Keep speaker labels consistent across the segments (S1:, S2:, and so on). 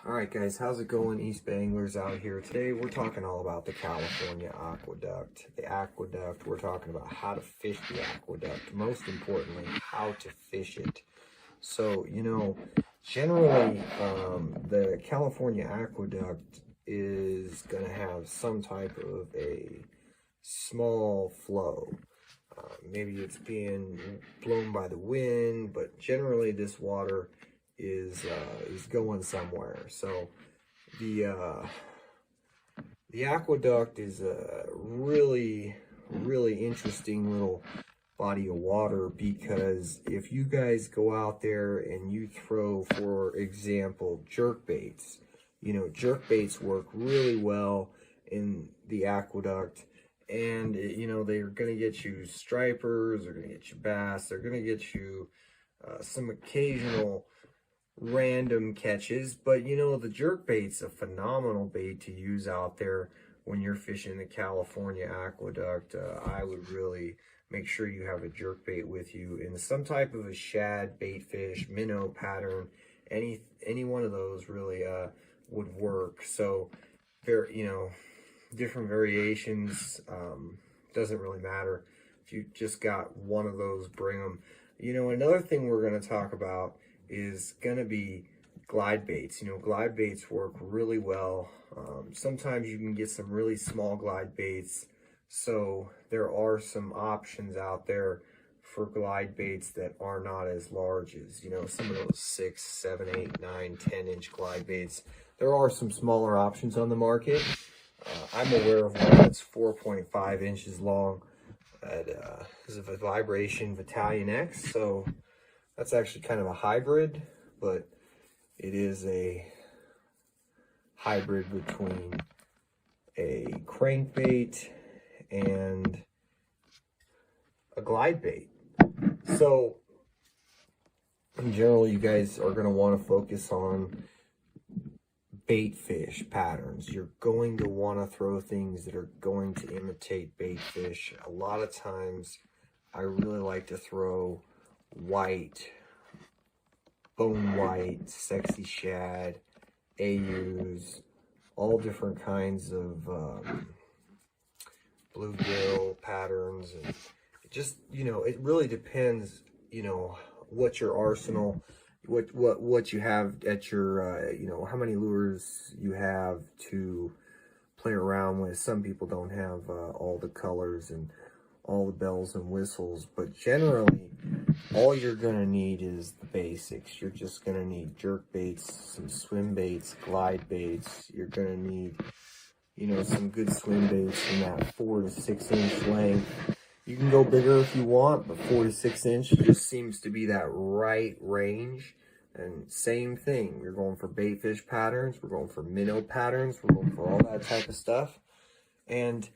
S1: Alright guys, how's it going? Eastbayanglers out here. Today we're talking all about the California Aqueduct. The Aqueduct, we're talking about how to fish the Aqueduct. Most importantly, how to fish it. So, generally, the California Aqueduct is going to have some type of a small flow. Maybe it's being blown by the wind, but generally this water is going somewhere. So the aqueduct is a really interesting little body of water, because if you guys go out there and you throw, for example, jerk baits, jerk baits work really well in the aqueduct. And they're going to get you stripers, they're going to get you bass, they're going to get you some occasional random catches. But the jerk bait's a phenomenal bait to use out there when you're fishing the California Aqueduct. I would really make sure you have a jerk bait with you, and some type of a shad, bait fish, minnow pattern. Any one of those really would work. So there, different variations, doesn't really matter. If you just got one of those, bring them. Another thing we're going to talk about is going to be glide baits. Glide baits work really well. Sometimes you can get some really small glide baits, so there are some options out there for glide baits that are not as large as some of those 6, 7, 8, 9, 10-inch glide baits. There are some smaller options on the market. I'm aware of one that's 4.5 inches long. That is a Vibration Battalion X, so that's actually kind of a hybrid, but it is a hybrid between a crankbait and a glide bait. So in general, you guys are going to want to focus on bait fish patterns. You're going to want to throw things that are going to imitate bait fish. A lot of times I really like to throw white, bone white, sexy shad, AUs, all different kinds of bluegill patterns. And it just, it really depends, what your arsenal, what you have at your, how many lures you have to play around with. Some people don't have all the colors and all the bells and whistles, but generally all you're gonna need is the basics. You're just gonna need jerk baits, some swim baits, glide baits. You're gonna need, some good swim baits in that 4 to 6 inch length. You can go bigger if you want, but 4 to 6 inch just seems to be that right range. And same thing, we're going for bait fish patterns, we're going for minnow patterns, we're going for all that type of stuff. And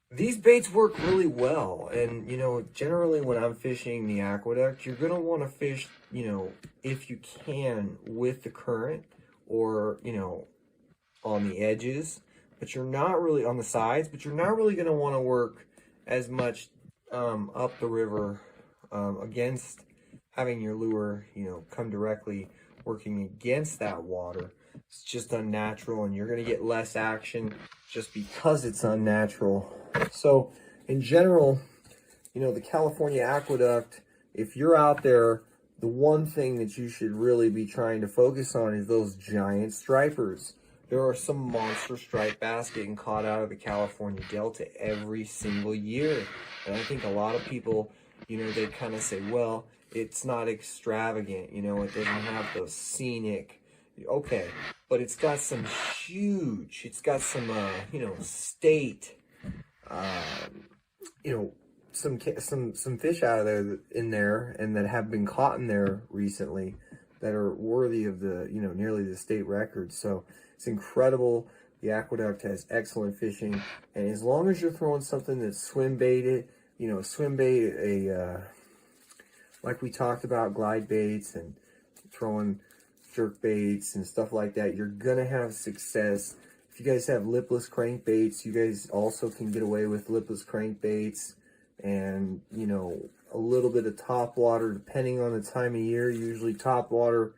S1: these baits work really well. And generally when I'm fishing the aqueduct, you're going to want to fish, if you can, with the current, or on the edges, but you're not really on the sides, but you're not really going to want to work as much up the river against having your lure come directly working against that water. It's just unnatural, and you're going to get less action just because it's unnatural. So in general, the California Aqueduct, if you're out there, the one thing that you should really be trying to focus on is those giant stripers. There are some monster striped bass getting caught out of the California Delta every single year. And I think a lot of people, they kind of say, well, it's not extravagant, it doesn't have those scenic. Okay, but it's got some huge, it's got some, state, some fish out of there, in there, and that have been caught in there recently that are worthy of the, nearly the state record. So it's incredible. The aqueduct has excellent fishing, and as long as you're throwing something that's swim baited, like we talked about, glide baits and throwing jerk baits and stuff like that, you're gonna have success. If you guys have lipless crankbaits, you guys also can get away with lipless crankbaits, and a little bit of top water depending on the time of year. Usually top water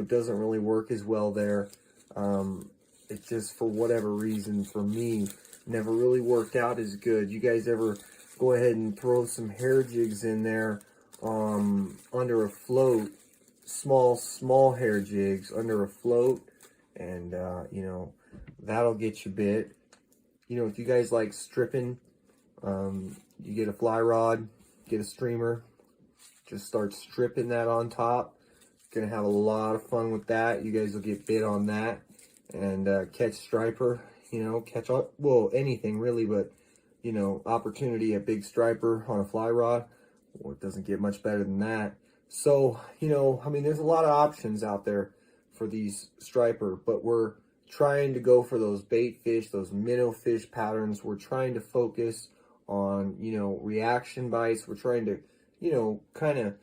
S1: doesn't really work as well there. It just, for whatever reason, for me, never really worked out as good. You guys ever go ahead and throw some hair jigs in there under a float, small hair jigs under a float, and you know, that'll get you bit. You know, if you guys like stripping, you get a fly rod, get a streamer, just start stripping that on top. Gonna have a lot of fun with that. You guys will get bit on that, and catch striper, you know, catch all, well, anything really, but you know, opportunity at big striper on a fly rod, well, it doesn't get much better than that. So, you know, I mean, there's a lot of options out there for these striper, but we're trying to go for those bait fish, those minnow fish patterns. We're trying to focus on, you know, reaction bites. We're trying to, you know, kind of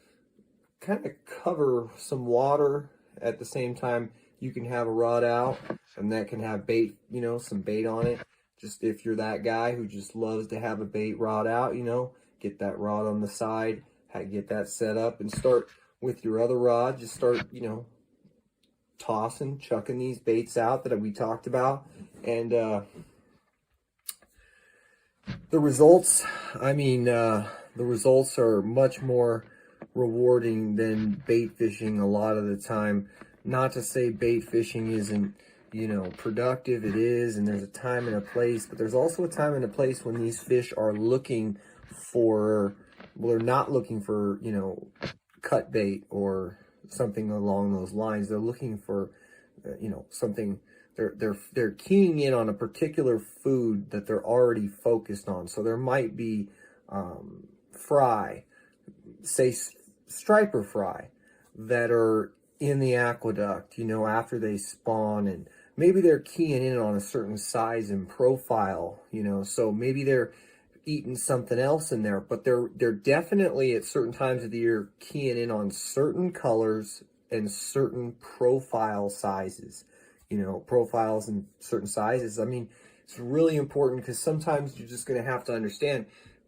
S1: cover some water at the same time. You can have a rod out, and that can have bait, you know, some bait on it. Just if you're that guy who just loves to have a bait rod out, you know, get that rod on the side, get that set up, and start with your other rod. Just start, you know, tossing, chucking these baits out that we talked about. And the results, I mean, the results are much more rewarding than bait fishing a lot of the time. Not to say bait fishing isn't, you know, productive. It is, and there's a time and a place, but there's also a time and a place when these fish are looking for, well, they're not looking for, you know, cut bait or something along those lines. They're looking for, you know, something. They're keying in on a particular food that they're already focused on. So there might be fry, say striper fry, that are in the aqueduct, you know, after they spawn, and maybe they're keying in on a certain size and profile, you know, so maybe they're eating something else in there, but they're definitely at certain times of the year keying in on certain colors and certain profile sizes, you know, profiles and certain sizes. I mean, it's really important, because sometimes you're just going to have to understand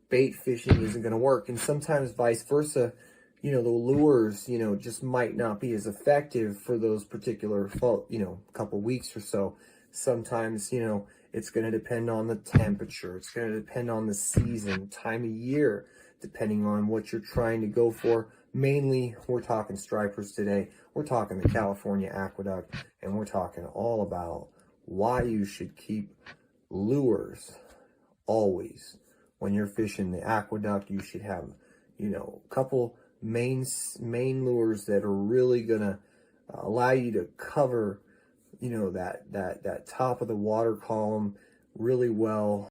S1: bait fishing isn't going to work, and sometimes vice versa. You know, the lures, you know, just might not be as effective for those particular, you know, couple weeks or so. Sometimes, you know, it's going to depend on the temperature. It's going to depend on the season, time of year, depending on what you're trying to go for. Mainly, we're talking stripers today. We're talking the California Aqueduct, and we're talking all about why you should keep lures always. When you're fishing the Aqueduct, you should have, you know, a couple main lures that are really gonna allow you to cover, you know, that top of the water column really well.